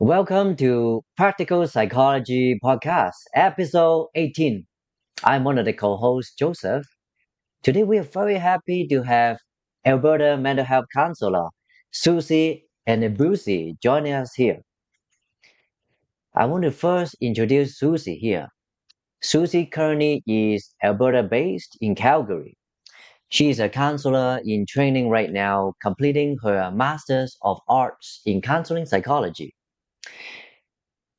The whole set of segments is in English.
Welcome to Practical Psychology Podcast, episode 18. I'm one of the co-hosts, Joseph. Today we are very happy to have Alberta mental health counselor, Suzzy Anibueze, joining us here. I want to first introduce Suzzy here. Suzzy currently is Alberta-based in Calgary. She is a counselor in training right now, completing her Master's of Arts in Counselling Psychology.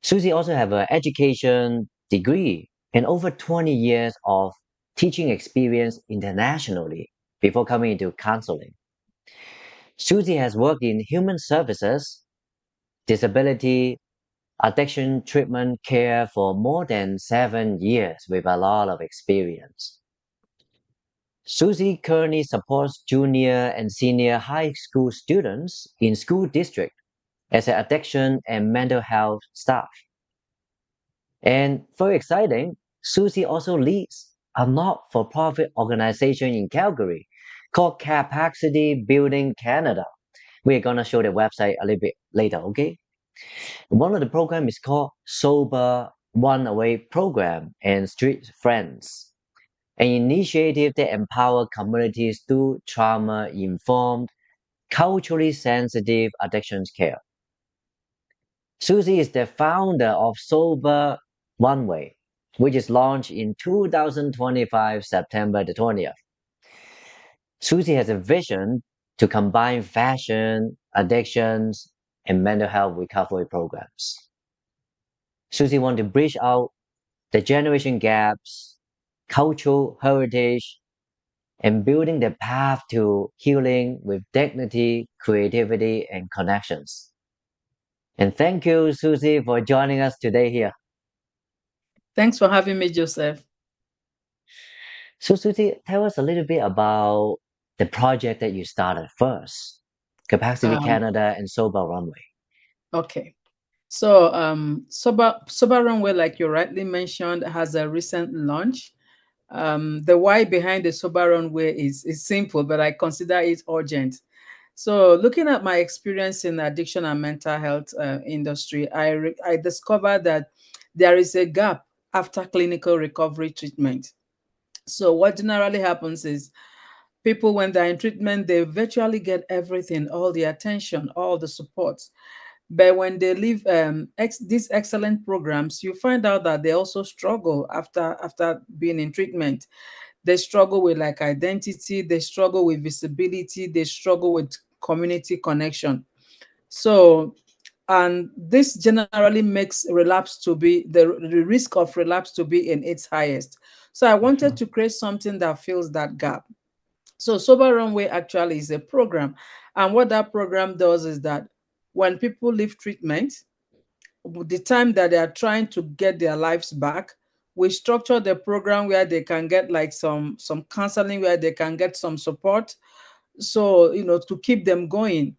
Suzzy also have an education degree and over 20 years of teaching experience internationally before coming into counseling. Suzzy has worked in human services, disability, addiction treatment care for more than 7 years with a lot of experience. Suzzy currently supports junior and senior high school students in school district as an addiction and mental health staff. And very exciting, Suzzy also leads a not-for-profit organization in Calgary called Capacity Building Canada. We're gonna show the website a little bit later, okay? One of the program is called Sober Runway program and Street Friends, an initiative that empower communities through trauma-informed, culturally sensitive addictions care. Suzzy is the founder of Sober Runway, which is launched in 2025, September the 20th. Suzzy has a vision to combine fashion, addictions, and mental health recovery programs. Suzzy wants to bridge out the generation gaps, cultural heritage, and building the path to healing with dignity, creativity, and connections. And thank you, Suzzy, for joining us today here. Thanks for having me, Joseph. So, Suzzy, tell us a little bit about the project that you started first, Capacity Um, Canada and Sober Runway. okay. So, Sober Runway, like you rightly mentioned, has a recent launch. The why behind the Sober Runway is simple, but I consider it urgent. So, looking at my experience in the addiction and mental health industry, I discovered that there is a gap after clinical recovery treatment. So, what generally happens is people, when they're in treatment, they virtually get everything, all the attention, all the support. But when they leave these excellent programs, you find out that they also struggle after being in treatment. They struggle with like identity, they struggle with visibility, they struggle with community connection. So, and this generally makes relapse to be the risk of relapse to be in its highest. So I wanted Mhm. to create something that fills that gap. So Sober Runway actually is a program. And what that program does is that when people leave treatment, the time that they are trying to get their lives back, we structure the program where they can get like some counseling, where they can get some support. So, to keep them going.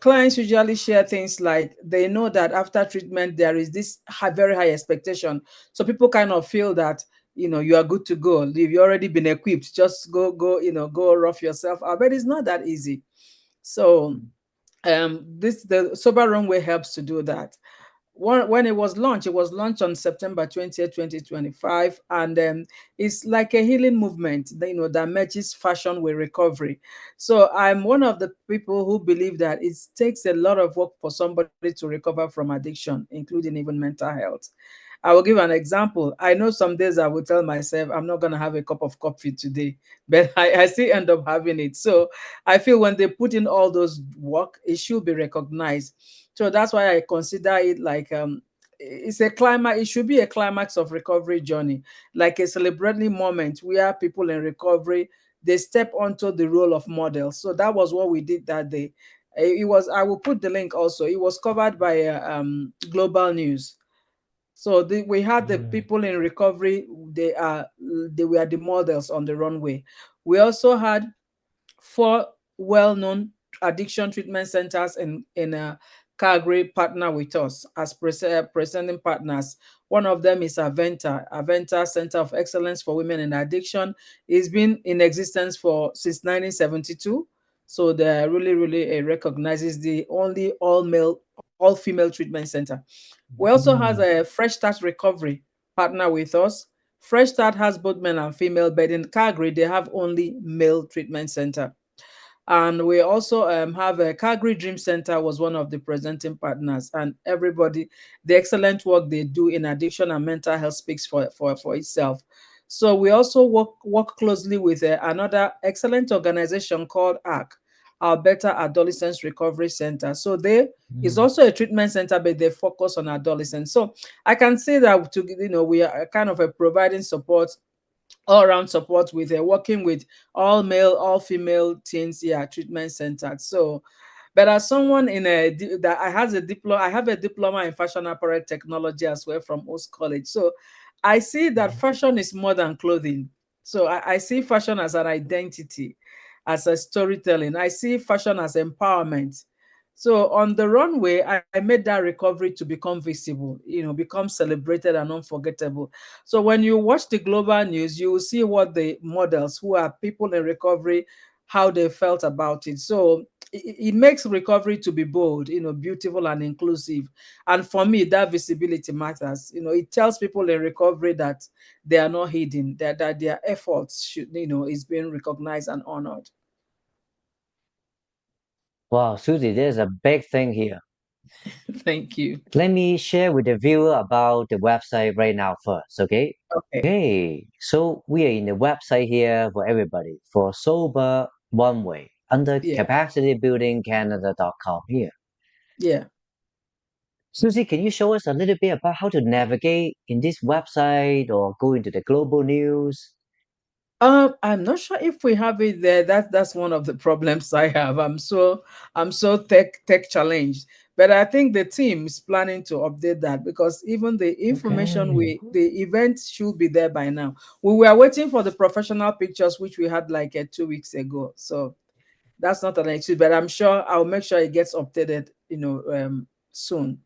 Clients usually share things like they know that after treatment there is this very high expectation, so people kind of feel that you are good to go, you've already been equipped, just go go rough yourself out, but it's not that easy. So this the Sober Runway helps to do that. When it was launched on September 20th, 2025, and it's like a healing movement that, that merges fashion with recovery. So I'm one of the people who believe that it takes a lot of work for somebody to recover from addiction, including even mental health. I will give an example. I know some days I will tell myself I'm not going to have a cup of coffee today, but I still end up having it. So I feel when they put in all those work, it should be recognized. So that's why I consider it like it's a climax. It should be a climax of recovery journey, like a celebratory moment where people in recovery, they step onto the role of models. So that was what we did that day. It was, I will put the link also. It was covered by Global News. So we had the Mm. people in recovery. They were the models on the runway. We also had four well-known addiction treatment centers in Calgary partner with us as presenting partners. One of them is Aventa Center of Excellence for Women in Addiction. It's been in existence for since 1972. So they really, really recognizes the only all female treatment center. We also has Mm. a Fresh Start Recovery partner with us. Fresh Start has both men and female, but in Calgary they have only male treatment center. And we also have a Calgary Dream Center was one of the presenting partners, and everybody, the excellent work they do in addiction and mental health speaks for itself. So we also work closely with another excellent organization called ARC, Alberta Adolescents Recovery Center. So they is Mm. also a treatment center, but they focus on adolescents. So I can say that we are kind of providing support, all around support with working with all male, all female teens, yeah, treatment centered. So, but as someone that I has a diploma, I have a diploma in fashion apparel technology as well from Ost College. So, I see that fashion is more than clothing. So, I see fashion as an identity, as a storytelling. I see fashion as empowerment. So on the runway, I made that recovery to become visible, become celebrated and unforgettable. So when you watch the global news, you will see what the models who are people in recovery, how they felt about it. So it makes recovery to be bold, beautiful and inclusive. And for me, that visibility matters. It tells people in recovery that they are not hidden, that their efforts is being recognized and honored. Wow, Susie, there's a big thing here. Thank you. Let me share with the viewer about the website right now first, okay? Okay. Okay, so we are in the website here for everybody for Sober Runway under Yeah. capacitybuildingcanada.com here. Yeah. Susie, can you show us a little bit about how to navigate in this website or go into the global news? I'm not sure if we have it there. That's one of the problems I have. I'm so tech challenged, but I think the team is planning to update that because even the information Okay. the event should be there by now. We were waiting for the professional pictures, which we had like 2 weeks ago. So that's not an excuse, but I'm sure I'll make sure it gets updated, soon.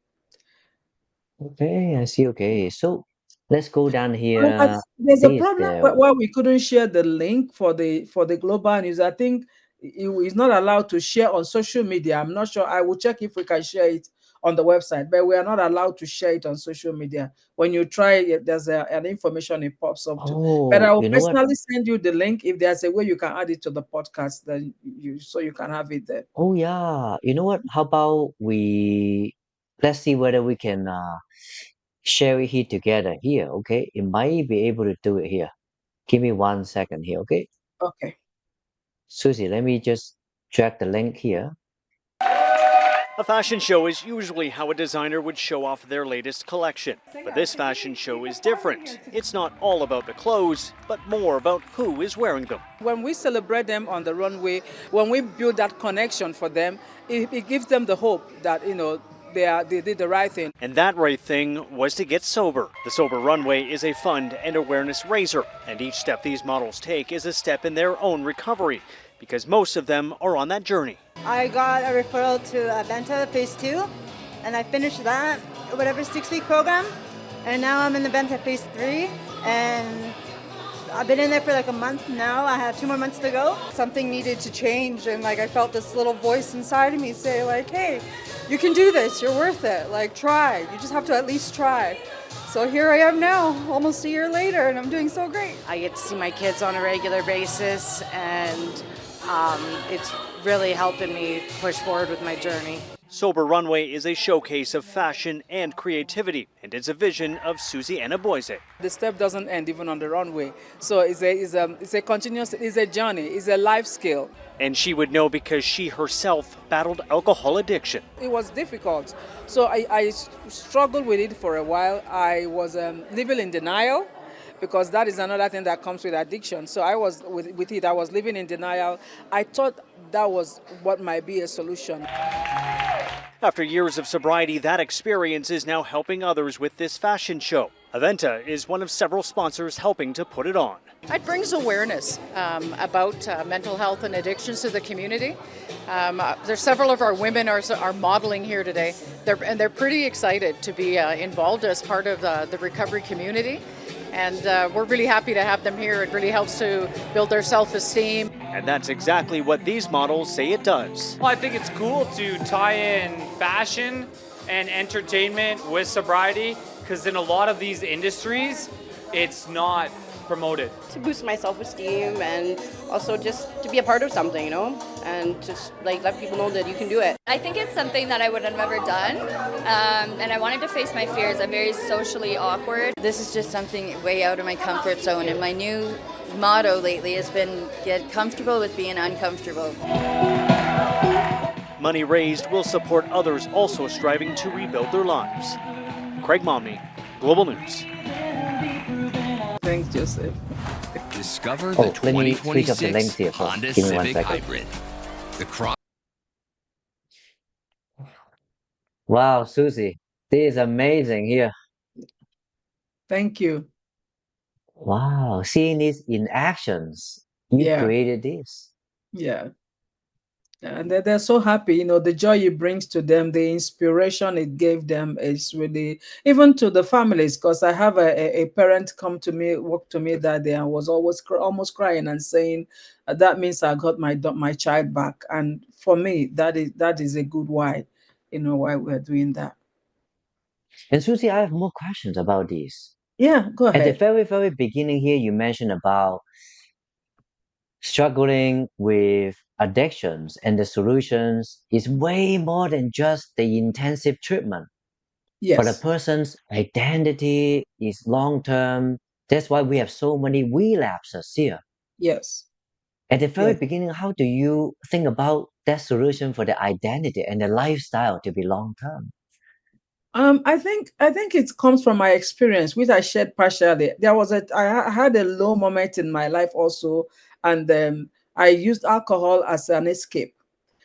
Okay, I see. Okay, so let's go down But here. there's a This is problem the why we couldn't share the link for the global news. I think is not allowed to share on social media. I'm not sure. I will check if we can share it on the website, but we are not allowed to share it on social media. When you try it, there's an information it pops up to. But I oh, will you know what? personally send you the link if there's a way you can add it to the podcast. Then you can have it there. Oh yeah, you know what? How about we let's see whether we can share it here together here, okay? It might be able to do it here. Give me 1 second here, okay? Okay. Susie, let me just drag the link here. A fashion show is usually how a designer would show off their latest collection. But this fashion show is different. It's not all about the clothes, but more about who is wearing them. When we celebrate them on the runway, when we build that connection for them, it gives them the hope that they did the right thing. And that right thing was to get sober. The Sober Runway is a fund and awareness raiser, and each step these models take is a step in their own recovery, because most of them are on that journey. I got a referral to Venta Phase 2, and I finished that, whatever, 6-week program, and now I'm in the Venta Phase 3, and I've been in there for like a month now. I have 2 more months to go. Something needed to change, and like I felt this little voice inside of me say like, hey, you can do this, you're worth it, like try, you just have to at least try. So here I am now, almost a year later, and I'm doing so great. I get to see my kids on a regular basis, and it's really helping me push forward with my journey. Sober Runway is a showcase of fashion and creativity, and it's a vision of Suzzy Anibueze. The step doesn't end even on the runway. So it's a continuous, it's a journey, it's a life skill. And she would know because she herself battled alcohol addiction. It was difficult. So I struggled with it for a while. I was living in denial, because that is another thing that comes with addiction. So I was with it, I was living in denial. I thought that was what might be a solution. After years of sobriety, that experience is now helping others with this fashion show. Aventa is one of several sponsors helping to put it on. It brings awareness about mental health and addictions to the community. There's several of our women are modeling here today, they're pretty excited to be involved as part of the recovery community. And we're really happy to have them here. It really helps to build their self-esteem. And that's exactly what these models say it does. Well, I think it's cool to tie in fashion and entertainment with sobriety, because in a lot of these industries, it's not promoted. To boost my self-esteem and also just to be a part of something, you know, and just like let people know that you can do it. I think it's something that I would have never done, and I wanted to face my fears. I'm very socially awkward. This is just something way out of my comfort zone, and my new motto lately has been get comfortable with being uncomfortable. Money raised will support others also striving to rebuild their lives. Craig Momney, Global News. Thanks, Joseph. Discover the let me switch up the lens 2026 here first. Honda Give me 1 Civic second. Hybrid. The cross. Wow, Susie, this is amazing here. Thank you. Wow, seeing this in actions, you Yeah. created this. Yeah. And they're so happy, you know, the joy it brings to them, the inspiration it gave them is really, even to the families, because I have a parent come to me, walk to me that day and was always almost crying and saying, that means I got my child back. And for me, that is a good why, you know, why we're doing that. And Susie, I have more questions about this. Yeah, go At the ahead. very, very beginning here, you mentioned about struggling with addictions, and the solutions is way more than just the intensive treatment. But a Yes. person's identity is long term. That's why we have so many relapses here. Yes. At the very Yes. beginning, how do you think about that solution for the identity and the lifestyle to be long term? I think it comes from my experience, which I shared partially. I had a low moment in my life also, and I used alcohol as an escape.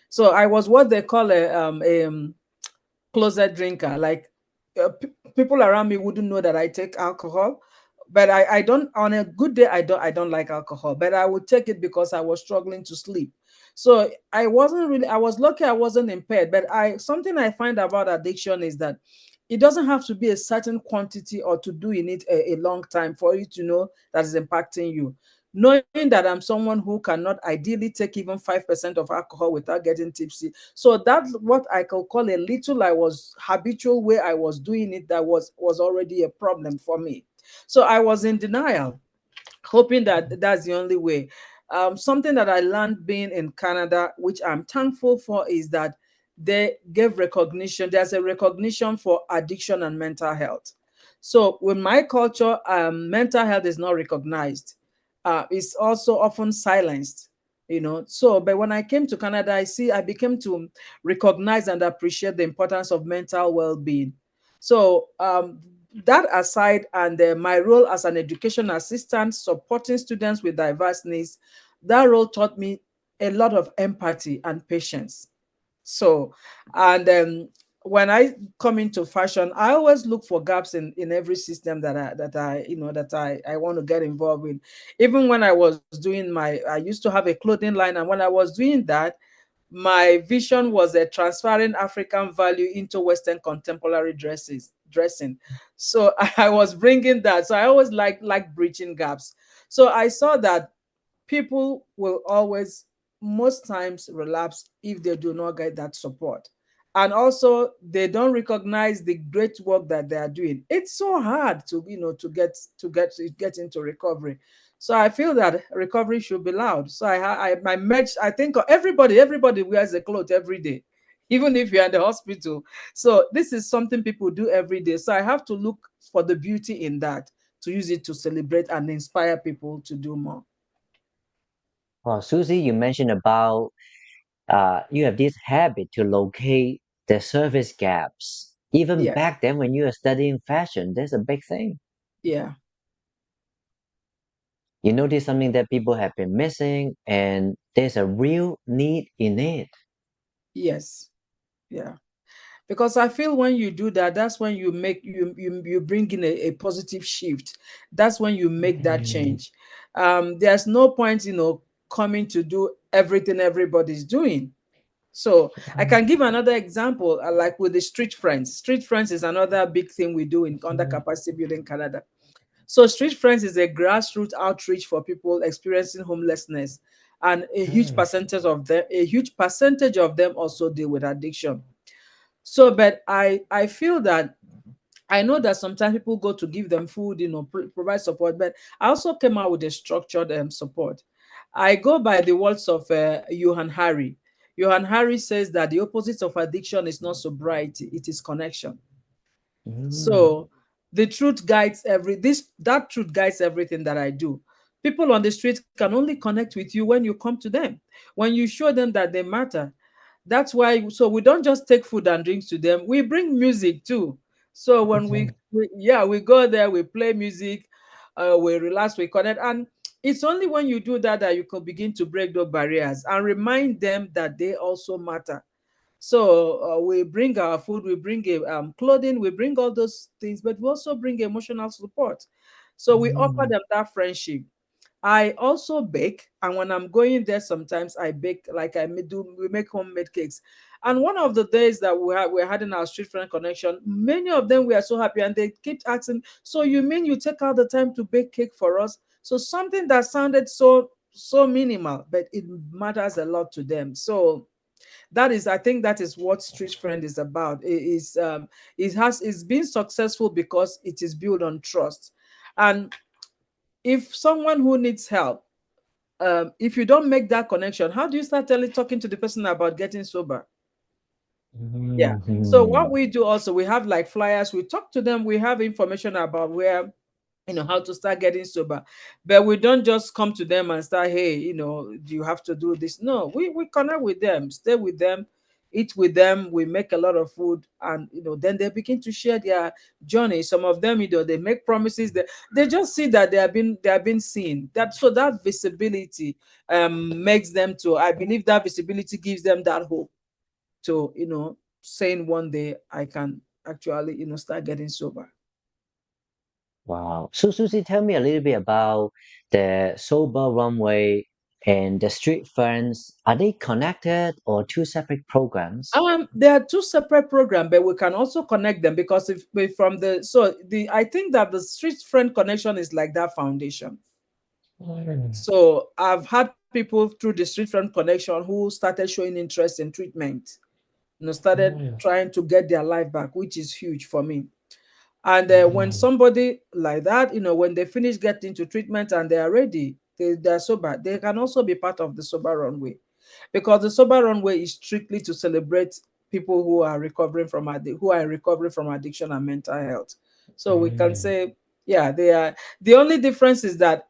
So I was what they call a closet drinker. Like people around me wouldn't know that I take alcohol, but I don't. On a good day, I don't like alcohol, but I would take it because I was struggling to sleep. So I wasn't really. I was lucky I wasn't impaired, but something I find about addiction is that it doesn't have to be a certain quantity or to do in it a long time for you to know that is impacting you. Knowing that I'm someone who cannot ideally take even 5% of alcohol without getting tipsy. So that's what I could call a little, I was habitual way I was doing it that was already a problem for me. So I was in denial, hoping that that's the only way. Something that I learned being in Canada, which I'm thankful for, is that they gave recognition. There's a recognition for addiction and mental health. So with my culture, mental health is not recognized. It's also often silenced, you know. So, but when I came to Canada, I became to recognize and appreciate the importance of mental well-being. So that aside, and my role as an education assistant supporting students with diverse needs, that role taught me a lot of empathy and patience. So, and when I come into fashion, I always look for gaps in every system that I want to get involved with. Even when I was doing I used to have a clothing line, and when I was doing that, my vision was a transferring African value into Western contemporary dressing. So I was bringing that. So I always like bridging gaps. So I saw that people will always, most times, relapse if they do not get that support. And also, they don't recognize the great work that they are doing. It's so hard to get into recovery. So I feel that recovery should be loud. So I merged. I think everybody wears a cloth every day, even if you're in the hospital. So this is something people do every day. So I have to look for the beauty in that, to use it to celebrate and inspire people to do more. Well, Susie, you mentioned about you have this habit to locate the service gaps. Even Yeah, back then, when you were studying fashion, that's a big thing. yeah, You notice something that people have been missing, and there's a real need in it. yes, yeah. Because I feel when you do that, that's when you bring in a positive shift. That's when you make that Mm. change. There's no point, coming to do everything everybody's doing. So I can give another example, like with the street friends. Street friends is another big thing we do in under capacity building Canada. So Street Friends is a grassroots outreach for people experiencing homelessness. and a huge percentage of them also deal with addiction. So, but I feel that I know that sometimes people go to give them food, provide support, but I also came out with a structured support. I go by the words of Johan Hari. Johan Hari says that the opposite of addiction is not sobriety, it is connection. So the truth guides that truth guides everything that I do. People on the street can only connect with you when you come to them, when you show them that they matter. That's why, so we don't just take food and drinks to them, we bring music too. So when we go there, we play music, we relax, we connect. And it's only when you do that that you can begin to break those barriers and remind them that they also matter. So we bring our food, we bring clothing, we bring all those things, but we also bring emotional support. So we offer them that friendship. I also bake, and when I'm going there, sometimes I bake, like we make homemade cakes. And one of the days that we're having our street friend connection, many of them were so happy, and they keep asking, "So you mean you take out the time to bake cake for us?" So something that sounded so minimal, but it matters a lot to them. So I think that is what street friend is about. It's been successful because it is built on trust. And if someone who needs help, if you don't make that connection, how do you start talking to the person about getting sober? Yeah. So what we do also, we have like flyers, we talk to them, we have information about where, how to start getting sober. But we don't just come to them and start, hey, do you have to do this? No, we connect with them, stay with them, eat with them, we make a lot of food, and then they begin to share their journey. Some of them, they make promises, they just see that they have been seen. That visibility makes them to, I believe that visibility gives them that hope to, saying one day I can actually, start getting sober. Wow. So, Susie, tell me a little bit about the Sober Runway and the Street Friends. Are they connected or two separate programs? They are two separate programs, but we can also connect them, because if we from the so the I think that the street friend connection is like that foundation. So I've had people through the street friend connection who started showing interest in treatment, started trying to get their life back, which is huge for me. And when somebody like that, when they finish getting to treatment and they are ready, they're sober, they can also be part of the Sober Runway, because the Sober Runway is strictly to celebrate people who are recovering from addiction and mental health. So we can say, yeah, they are. The only difference is that,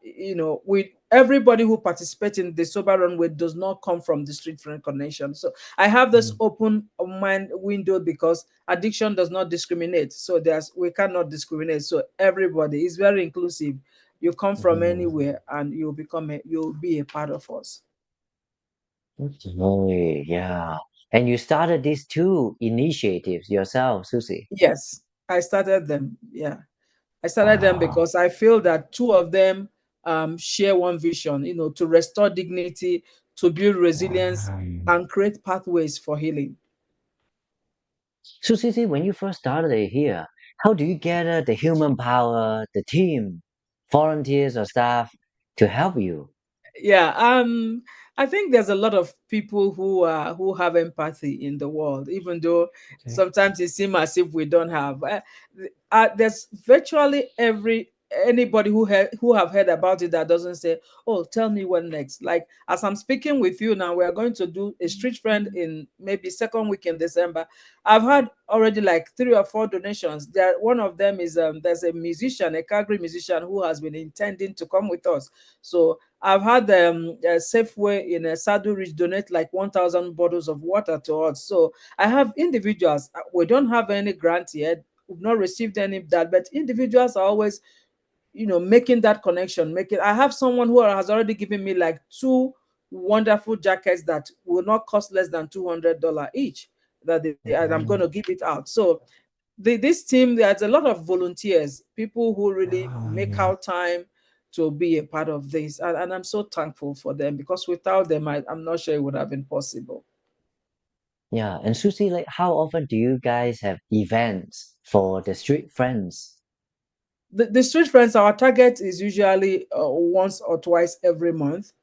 with everybody who participates in the Sober Runway does not come from the Street Friend Connection. So I have this open mind window, because addiction does not discriminate. So we cannot discriminate. So everybody is very inclusive. You come from anywhere, and you'll be a part of us. Okay, yeah. And you started these two initiatives yourself, Susie. Yes, I started them. Yeah, I started them Wow. because I feel that two of them share one vision, to restore dignity, to build resilience, and create pathways for healing. So, Susie, when you first started it here, how do you gather the human power, the team, volunteers or staff to help you? Yeah, I think there's a lot of people who have empathy in the world, even though sometimes it seems as if we don't have. There's virtually anybody who have heard about it that doesn't say, "Oh, tell me what next." Like, as I'm speaking with you now, we are going to do a street friend in maybe second week in December. I've had already like 3 or 4 donations. One of them is there's a musician, a Calgary musician, who has been intending to come with us. So I've had a Safeway in a Sadu Ridge donate like 1,000 bottles of water to us. So I have individuals. We don't have any grant yet. We've not received any of that, but individuals are always, making that connection. I have someone who has already given me like 2 wonderful jackets that will not cost less than $200 each. And I'm going to give it out. So this team, there's a lot of volunteers, people who really make out time to be a part of this, and I'm so thankful for them, because without them, I'm not sure it would have been possible. Yeah, and Susie, like, how often do you guys have events for the street friends? The street friends, our target is usually once or twice every month.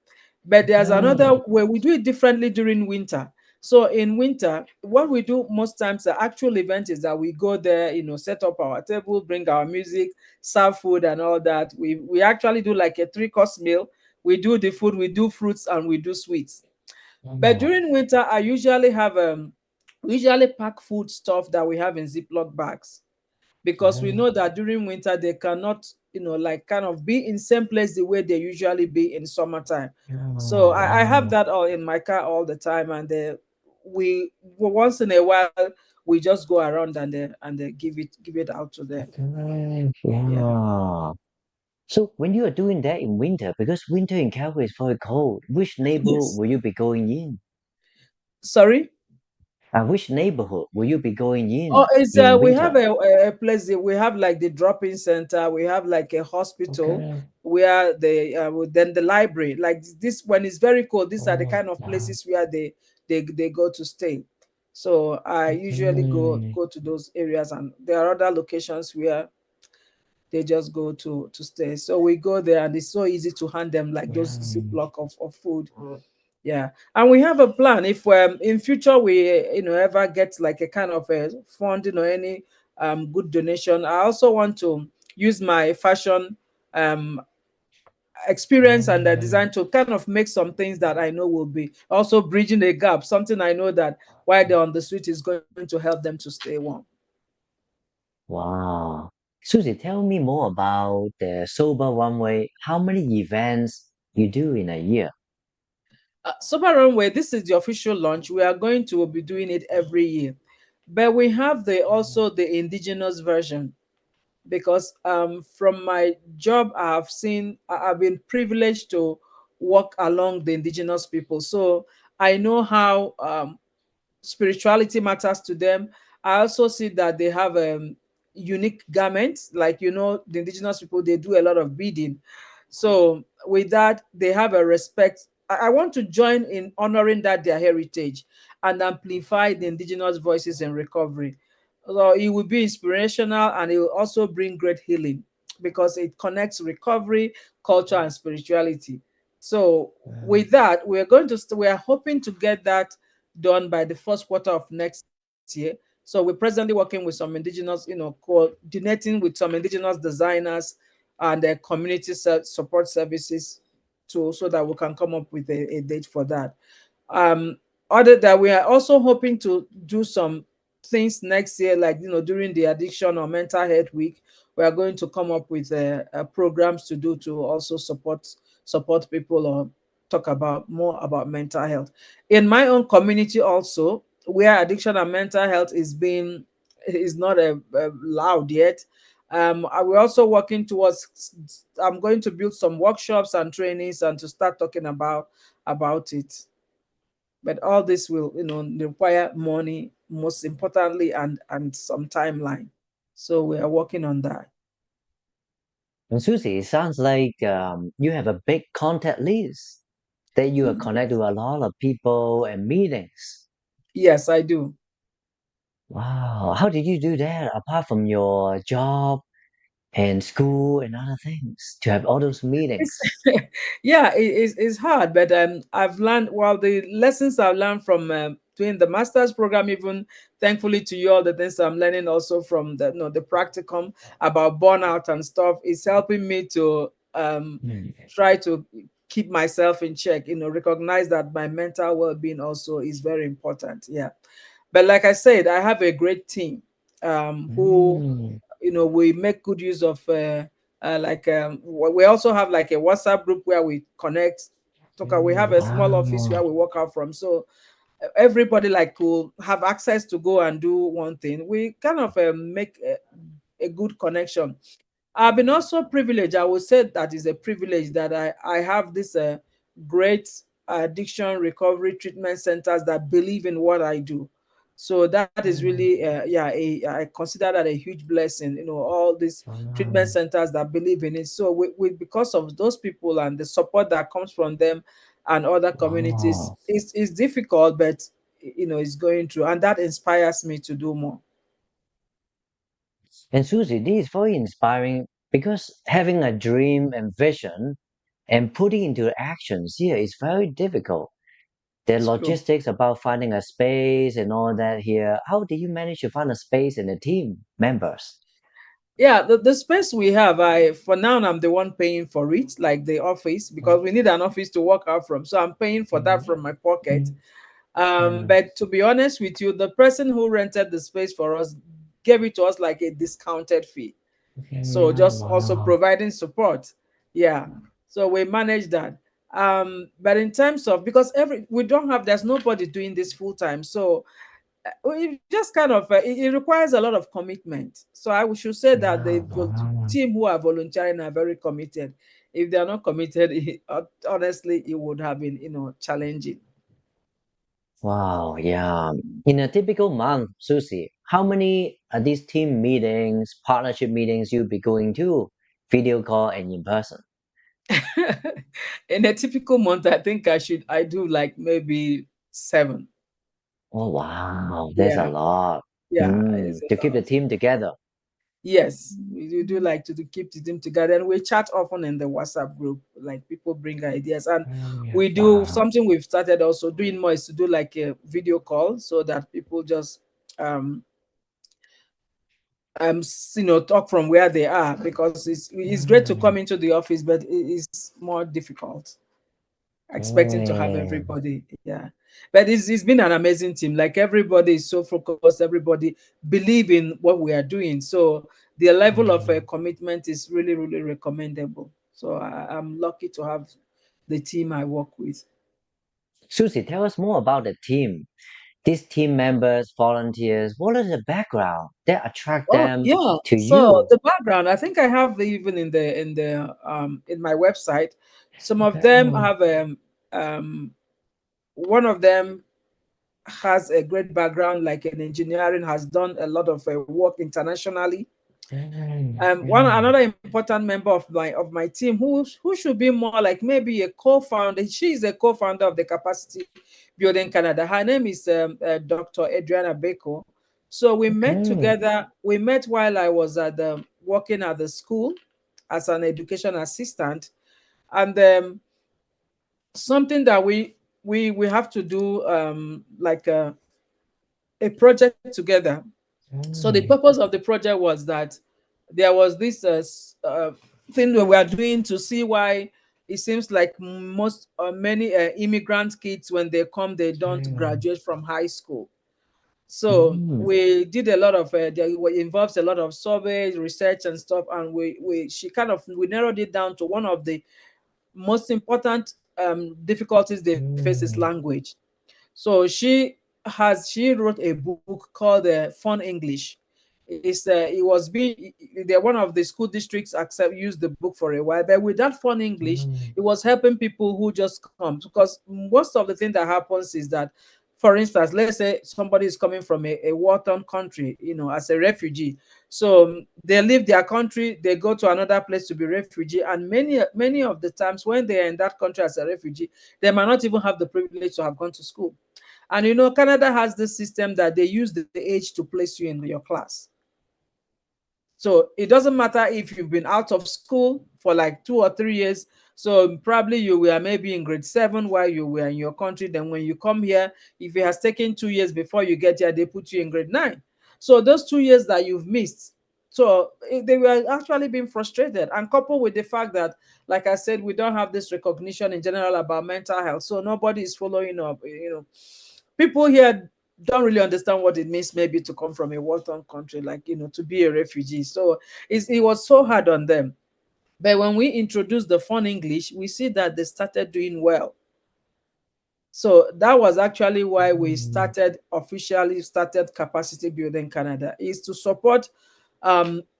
But there's another Mm. where we do it differently during winter. So in winter, what we do most times, the actual event is that we go there, set up our table, bring our music, serve food and all that. We actually do like a three-course meal. We do the food, we do fruits, and we do sweets. But Oh. during winter, I usually have we usually pack food stuff that we have in Ziploc bags, because we know that during winter they cannot, like kind of be in same place the way they usually be in summertime. So Oh, I have wow. that all in my car all the time, and once in a while we just go around and give it out to them. Okay. Yeah. Wow. So when you are doing that in winter, because winter in Calgary is very cold, which neighborhood Yes. will you be going in? Sorry. Which neighborhood will you be going Oh, it's in we have winter? a place we have like the drop-in center, we have like a hospital Okay. where then the library, like this when it's very cold, these are the Oh, kind of wow. places where they go to stay. So I usually go Okay. go to those areas, and there are other locations where they just go to stay. So we go there, and it's so easy to hand them like those Yeah. ziploc of food. Yeah, and we have a plan. If in future we ever get like a kind of a funding or any good donation, I also want to use my fashion um experience and design to kind of make some things that I know will be also bridging a gap. Something I know that while they're on the street is going to help them to stay warm. Wow. Susie, tell me more about the Sober Runway. How many events you do in a year? Sober Runway, this is the official launch. We are going to be doing it every year, but we have the also the indigenous version, because from my job I've been privileged to work along the indigenous people, so I know how spirituality matters to them. I also see that they have unique garments, like the indigenous people, they do a lot of beading. So with that, they have a respect. I want to join in honoring that their heritage and amplify the indigenous voices in recovery. So it will be inspirational, and it will also bring great healing, because it connects recovery, culture, and spirituality. So with that, we are hoping to get that done by the first quarter of next year. So we're presently working with some indigenous, coordinating with some indigenous designers and their community support services, so that we can come up with a date for that. Um, Other that, we are also hoping to do some things next year, like during the addiction or mental health week, we are going to come up with programs to do to also support people, or talk about more about mental health in my own community also, where addiction and mental health is not loud yet. We're also working towards, I'm going to build some workshops and trainings and to start talking about it. But all this will require money, most importantly, and some timeline. So we are working on that. And Susie, it sounds like you have a big contact list that you are connected to a lot of people and meetings. Yes, I do. Wow. How did you do that apart from your job and school and other things to have all those It's meetings? yeah, it's hard, but I've learned, well, the lessons I've learned from doing the master's program, even thankfully to you, all the things I'm learning also from the practicum about burnout and stuff is helping me to Hmm. try to keep myself in check, recognize that my mental well-being also is very important. Yeah. But like I said, I have a great team who, Mm. we make good use of like we also have like a WhatsApp group where we connect. We have a small office Wow. where we work out from. So everybody like will have access to go and do one thing. We kind of make a good connection. I've been also privileged. I would say that is a privilege that I have this great addiction recovery treatment centers that believe in what I do. So that is really, yeah, I consider that a huge blessing. All these treatment Wow. centers that believe in it. So because of those people and the support that comes from them and other communities, Wow. it's difficult, but it's going through, and that inspires me to do more. And Susie, this is very inspiring because having a dream and vision and putting into actions here is very difficult. The It's true. logistics about finding a space and all that here. How do you manage to find a space in the team members? Yeah, the space we have, I for now I'm the one paying for it, like the office, because we need an office to work out from. So I'm paying for that from my pocket. But to be honest with you, the person who rented the space for us gave it to us like a discounted fee. So just also providing support. Yeah. So we manage that. But in terms of, because every we don't have, there's nobody doing this full time. So it just kind of it requires a lot of commitment. So I should say that the team who are volunteering are very committed. If they are not committed, honestly, it would have been challenging. Wow, yeah. In a typical month, Susie, how many are these team meetings, partnership meetings you'll be going to, video call and in person? In a typical month, I think I do like maybe 7. Oh, wow, there's a Yeah, lot. yeah, it's To a keep the lot. team together. Yes, we do like to keep the team together, and we chat often in the WhatsApp group. Like people bring ideas, and we do Wow. something we've started also doing more is to do like a video call so that people just um talk from where they are, because it's great to come into the office, but it is more difficult expecting to have Mm, everybody. Yeah, but it's been an amazing team. Like everybody is so focused, everybody believe in what we are doing, so the level of commitment is really really recommendable. So I'm lucky to have the team I work with. Susie, tell us more about the team. These team members, volunteers, what is the background that attract Oh them yeah, to so you? the background, I think I have even in my website. Some of them Okay. have um one of them has a great background like in engineering, has done a lot of work internationally. One another important member of my team who should be more like maybe a co-founder. She is a co-founder of the Capacity Building Canada. Her name is Dr. Adriana Beko. So we met Okay. together. We met while I was at the working at the school as an education assistant, and something that we have to do like a project together. So the purpose of the project was that there was this thing we were doing to see why it seems like most many immigrant kids, when they come, they don't graduate from high school. So Mm, we did a lot of involves a lot of surveys, research and stuff, and we narrowed it down to one of the most important difficulties they face is language. So she wrote a book called Fun English. It was being they're one of the school districts accept use the book for a while, but with that Fun English, it was helping people who just come, because most of the thing that happens is that, for instance, let's say somebody is coming from a war-torn country, as a refugee. So they leave their country, they go to another place to be refugee, and many of the times when they are in that country as a refugee, they might not even have the privilege to have gone to school. And Canada has this system that they use the age to place you in your class. So it doesn't matter if you've been out of school for like 2 or 3 years. So probably you were maybe in grade 7 while you were in your country. Then when you come here, if it has taken 2 years before you get here, they put you in grade 9. So those 2 years that you've missed. So they were actually being frustrated, and coupled with the fact that, like I said, we don't have this recognition in general about mental health. So nobody is following up. People here don't really understand what it means maybe to come from a war-torn country, like to be a refugee. So it was so hard on them. But when we introduced the Fun English, we see that they started doing well. So that was actually why we officially started Capacity Building Canada, is to support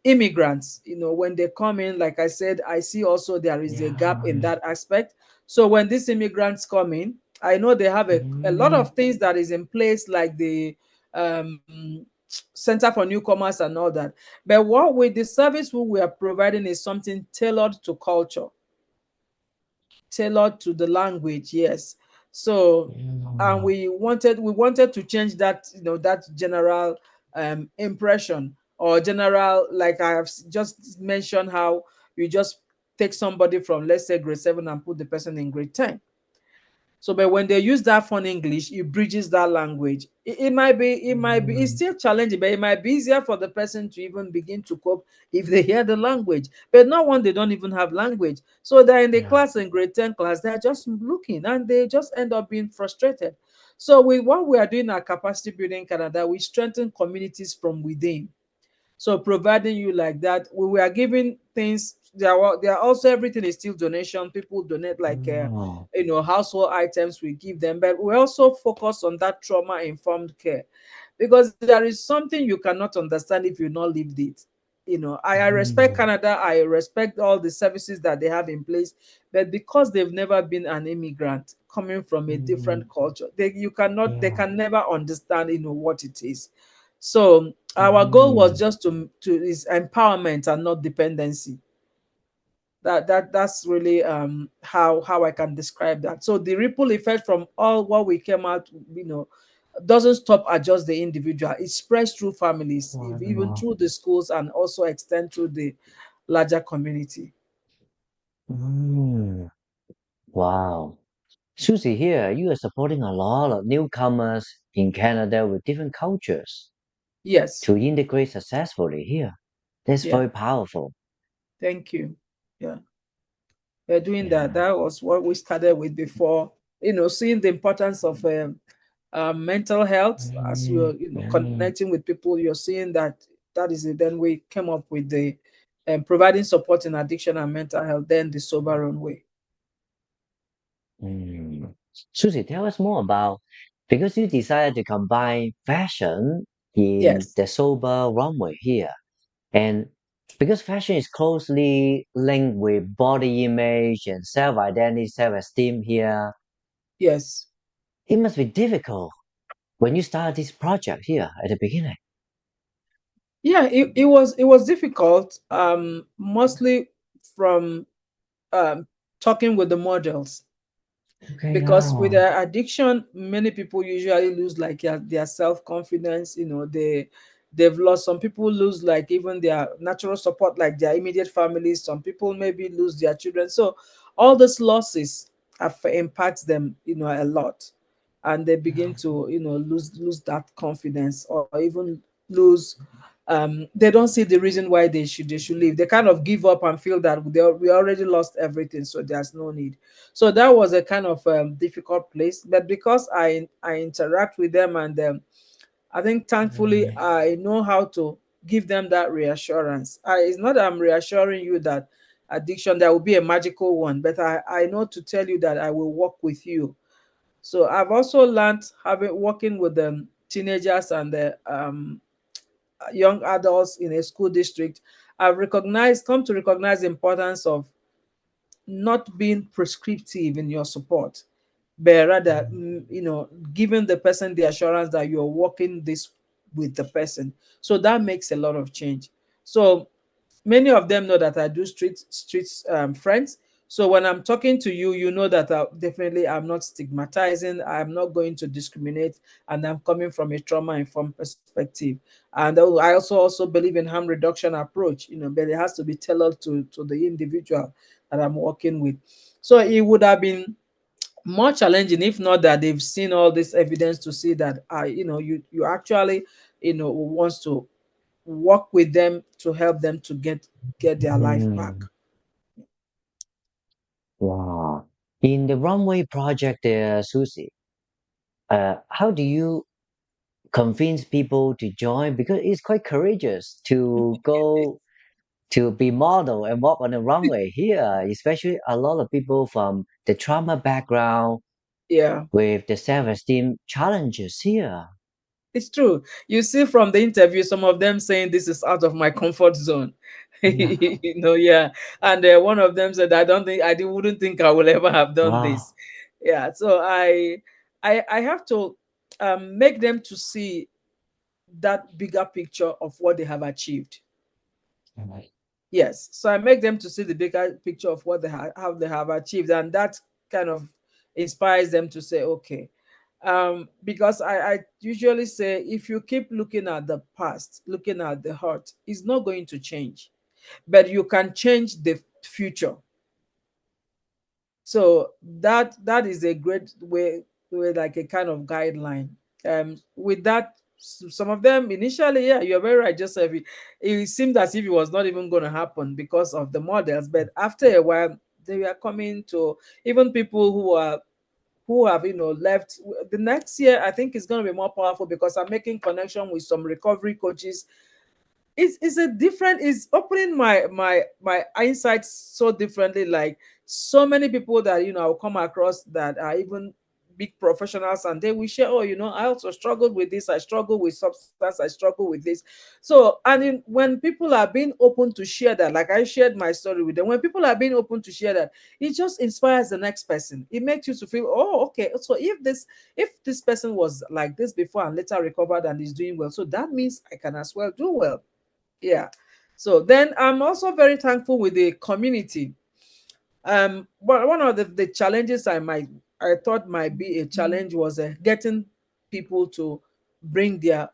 immigrants. When they come in, like I said, I see also there is a gap in that aspect. So when these immigrants come in, I know they have a lot of things that is in place, like the Center for Newcomers and all that. But what with the service we are providing is something tailored to culture, tailored to the language. Yes. So and we wanted to change that, that general impression, or general, like I have just mentioned, how you just take somebody from, let's say, grade 7 and put the person in grade 10. So, but when they use that fun English, it bridges that language. It's still challenging, but it might be easier for the person to even begin to cope if they hear the language. But not when they don't even have language. So they're in the class, in grade 10 class, they're just looking and they just end up being frustrated. So with what we are doing at Capacity Building Canada, we strengthen communities from within. So providing you like that, we were giving things. There are also, everything is still donation. People donate like household items. We give them, but we also focus on that trauma informed care, because there is something you cannot understand if you not lived it. I respect Canada. I respect all the services that they have in place, but because they've never been an immigrant coming from a different culture, they can never understand what it is. So our goal was just to is empowerment and not dependency. That's really how I can describe that. So the ripple effect from all what we came out, doesn't stop at just the individual. It spreads through families, even through the schools, and also extend through the larger community. Mm, wow. Susie, here you are supporting a lot of newcomers in Canada with different cultures Yes. to integrate successfully here. That's Yeah. very powerful. Thank you. Yeah. We're doing that. Yeah. That was what we started with before. Seeing the importance of mental health as you're connecting with people. You're seeing that is it. Then we came up with the providing support in addiction and mental health. Then the Sober Runway. Mm. Susie, tell us more about because you decided to combine fashion in Yes. the sober runway here. And because fashion is closely linked with body image and self-identity, self-esteem here, Yes. it must be difficult when you start this project here at the beginning. Yeah, it was difficult. Mostly from um talking with the models, Okay, because with now. addiction, many people usually lose like their self-confidence. They've lost. Some people lose like even their natural support, like their immediate families. Some people maybe lose their children. So all these losses impacts them a lot, and they begin to lose that confidence, or even lose. They don't see the reason why they should leave. They kind of give up and feel that we already lost everything, so there's no need. So that was a kind of difficult place, but because I interact with them, and I think thankfully I know how to give them that reassurance. It's not that I'm reassuring you that addiction there will be a magical one, but I know to tell you that I will work with you. So I've also learned, having working with the teenagers and the young adults in a school district. Come to recognize the importance of not being prescriptive in your support, but rather, giving the person the assurance that you're working this with the person. So that makes a lot of change. So many of them know that I do streets friends. So when I'm talking to you, you know that definitely I'm not stigmatizing. I'm not going to discriminate, and I'm coming from a trauma informed perspective. And I also believe in harm reduction approach. But it has to be tailored to the individual that I'm working with. So it would have been more challenging if not that they've seen all this evidence to see that you actually wants to work with them to help them to get their life back. Mm, wow. In the runway project there, Susie, how do you convince people to join? Because it's quite courageous to go to be model and walk on the runway here, especially a lot of people from the trauma background Yeah, with the self-esteem challenges here. it's true. You see from the interview, some of them saying this is out of my comfort zone. Yeah. Yeah. And one of them said, I don't think wouldn't think I will ever have done Wow. this. Yeah. So I have to make them to see that bigger picture of what they have achieved. Yes. So I make them to see the bigger picture of what how they have achieved, and that kind of inspires them to say, okay. Because I usually say, if you keep looking at the past, looking at the hurt, it's not going to change. But you can change the future. So that is a great way, like a kind of guideline. With that, some of them initially, yeah, you're very right, Joseph. It seemed as if it was not even going to happen because of the models, but after a while, they were coming to, even people who have left. The next year I think is going to be more powerful because I'm making connection with some recovery coaches. It's a different, it's opening my insights so differently. Like, so many people that I'll come across that are even big professionals, and they will share, oh, I also struggled with this, I struggle with substance, I struggle with this. So, when people are being open to share that, like I shared my story with them, when people are being open to share that, it just inspires the next person. It makes you to feel, oh, okay, so if this person was like this before and later recovered and is doing well, so that means I can as well do well. Yeah. So then I'm also very thankful with the community. But one of the challenges I thought might be a challenge was getting people to bring their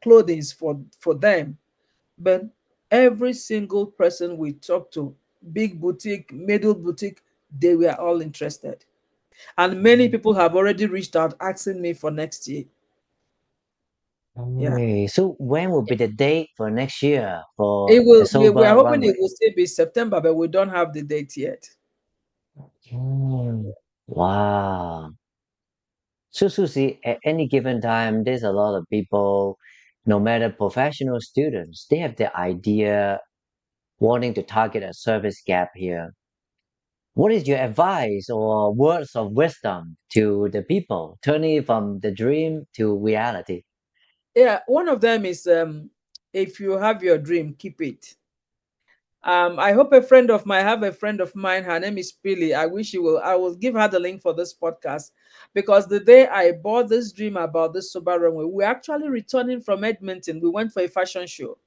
clothings for them. But every single person we talked to, big boutique, middle boutique, they were all interested. And many people have already reached out asking me for next year. Yeah. Okay, so when will be the date for next year for It the will we are Sober hoping it Runway? will still be September, but we don't have the date yet. Mm, wow. So, Susie, at any given time, there's a lot of people, no matter professional students, they have the idea wanting to target a service gap here. What is your advice or words of wisdom to the people, turning it from the dream to reality? Yeah, one of them is, if you have your dream, keep it. I hope I have a friend of mine, her name is Pili. I will give her the link for this podcast, because the day I bought this dream about this Sober Runway, we're actually returning from Edmonton. We went for a fashion show.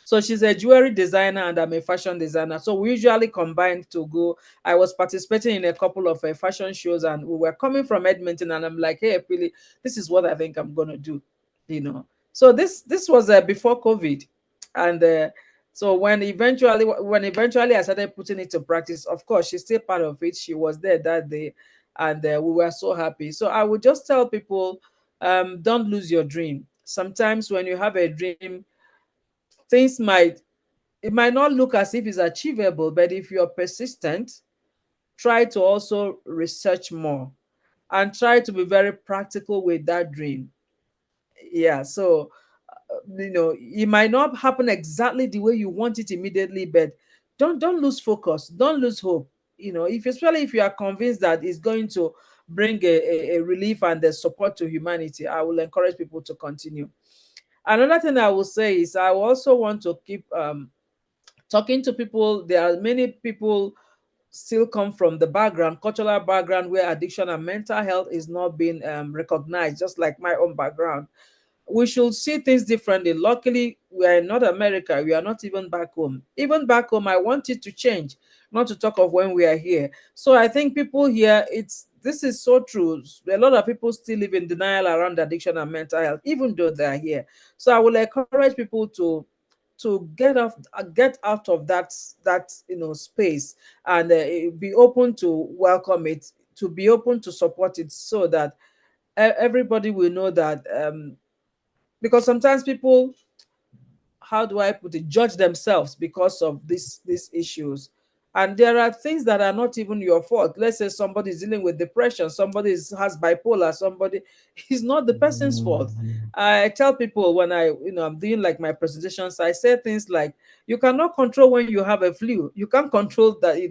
So she's a jewelry designer and I'm a fashion designer. So we usually combine to go. I was participating in a couple of fashion shows, and we were coming from Edmonton, and I'm like, hey, Pili, this is what I think I'm gonna do. You know. So this was before COVID, and so when eventually I started putting it to practice, of course she's still part of it. She was there that day, and we were so happy. So I would just tell people, don't lose your dream. Sometimes when you have a dream, things might it might not look as if it's achievable, but if you're persistent, try to also research more and try to be very practical with that dream. Yeah, so it might not happen exactly the way you want it immediately, but don't lose focus, don't lose hope. If especially if you are convinced that it's going to bring a relief and a support to humanity, I will encourage people to continue. Another thing I will say is I also want to keep talking to people. There are many people still come from the cultural background, where addiction and mental health is not being recognized, just like my own background. We should see things differently. Luckily, we are in North America. We are not even back home. Even back home, I want it to change, not to talk of when we are here. So I think people here, this is so true. A lot of people still live in denial around addiction and mental health, even though they are here. So I will encourage people to get out of that space, and be open to welcome it, to be open to support it, so that everybody will know that, because sometimes people, how do I put it, judge themselves because of these issues. And there are things that are not even your fault. Let's say somebody is dealing with depression, has bipolar, somebody is not the person's fault. I tell people when I'm doing like my presentations, I say things like, you cannot control when you have a flu. You can't control that.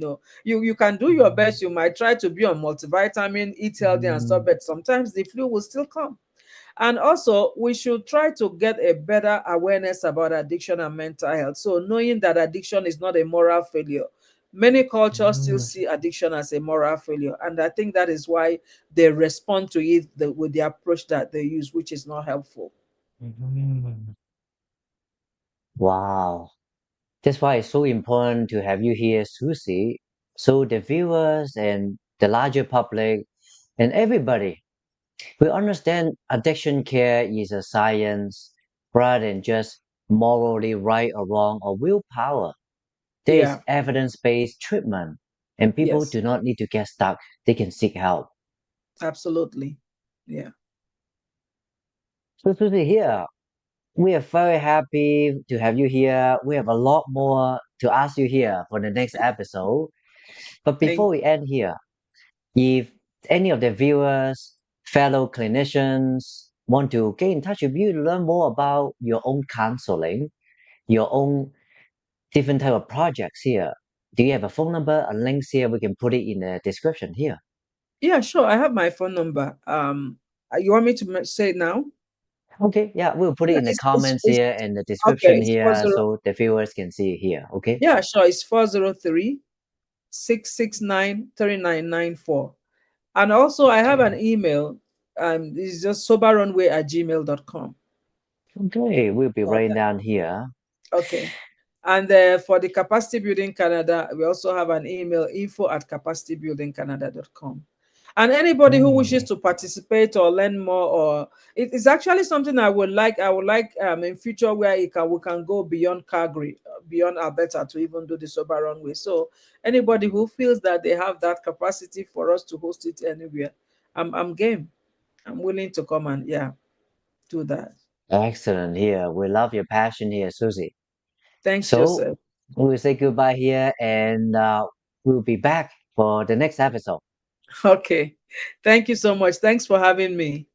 You can do your best. You might try to be on multivitamin, eat healthy and stuff, but sometimes the flu will still come. And also, we should try to get a better awareness about addiction and mental health. So, knowing that addiction is not a moral failure. Many cultures still see addiction as a moral failure. And I think that is why they respond to it with the approach that they use, which is not helpful. Wow. That's why it's so important to have you here, Susie, so the viewers and the larger public and everybody will understand addiction care is a science rather than just morally right or wrong or willpower. There is Yeah. evidence-based treatment. and people Yes, do not need to get stuck. They can seek help. absolutely. Yeah. So Susie, here we are very happy to have you here. We have a lot more to ask you here for the next episode. But Thank before we end here, if any of the viewers, fellow clinicians want to get in touch with you to learn more about your own counseling, your own different type of projects here, do you have a phone number, a links here? We can put it in the description here. Yeah, sure. I have my phone number. You want me to say it now? Okay, yeah, we'll put it Yeah, in the comments it's here and the okay. description It's four here zero. so the viewers can see it here. Okay. Yeah, sure. It's 403-669-3994. And also, I have an Okay. email. It's just soberrunway@gmail.com. Okay, we'll be Okay. writing down here. Okay. And for the Capacity Building Canada, we also have an email, info@capacitybuildingcanada.com. And anybody who wishes Okay. to participate or learn more, or it's actually something I would like in future where we can go beyond Calgary, beyond Alberta, to even do the Sober Runway. So anybody who feels that they have that capacity for us to host it anywhere, I'm game. I'm willing to come and do that. Excellent here. We love your passion here, Susie. Thanks, So Joseph. we'll say goodbye here and we'll be back for the next episode. Okay. Thank you so much. Thanks for having me.